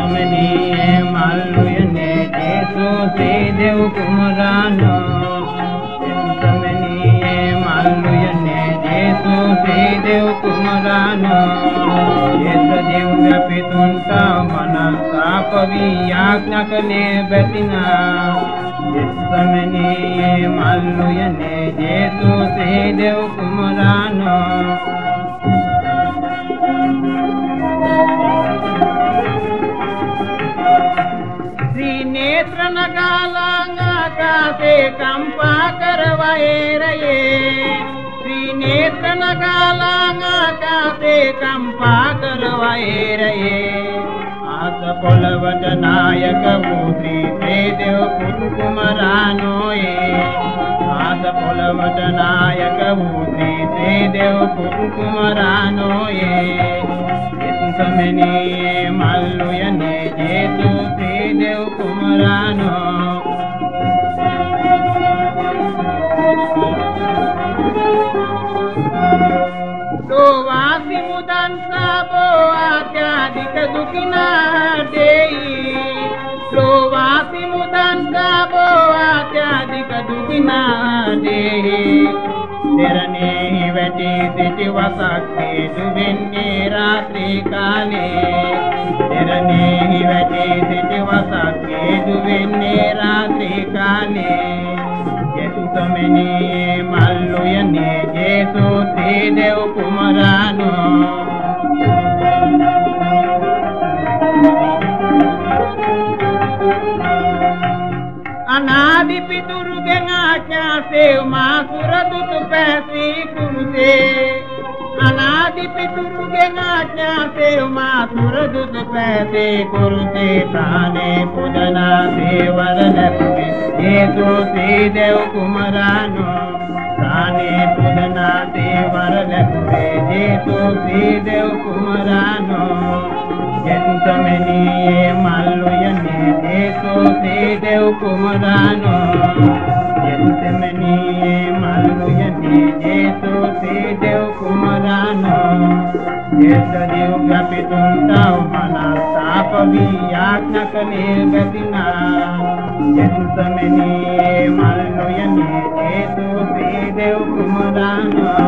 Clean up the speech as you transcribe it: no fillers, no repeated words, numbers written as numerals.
समनिये मालुयने जेसु से देव कुमरानो समनिये मालुयने जेसु से देव कुमरानो येस देव व्यापितुंटा मनसा कवि याज्ञकने बेतिना समनिये मालुयने जेसु से देव कुमरानो नेत्र नगालांगा कासे कंपा करवाए रहे त्रिनेत्र नगालांगा कासे कंपा करवाए रहे आस पोलवट नायक भूति से देव कुमरानो आस पोलवट नायक भूति से देव कुमरानो समनिये मालुयने जेसु से देव कुमरानो वासी मुदन साबो आत्याधिक दुखिना देई वासी मुदन साबो आत्याधिक दुखिना देई तेरने बैठी तिथि वसके दुबिन्ने रात्रि काले तेरने बैठी तिथि वसके दुबिन्ने रात्रि काले जेसु समनिये मालुयने जेसु से देव कुमरानो अनादि पितुर्गे आज्ञा से मासुर दुत पैसी कुरुते अनादि पितुर्गे आज्ञा से मासुर दुत पैसे कुरुते प्राणे पूजना से वरन जेसु से देव कुमरानो प्राणे पूजना से वरन जेसु से देव कुमरानो जेसु समनिये मालुयने जेसु से देव कुमरानो जेसु समनिये मालुयने जेसु से देव कुमरानो जेसु देव व्यापितुंटा मनसा कवि याज्ञकने बेतिना जेसु समनिये मालुयने जेसु से देव कुमरानो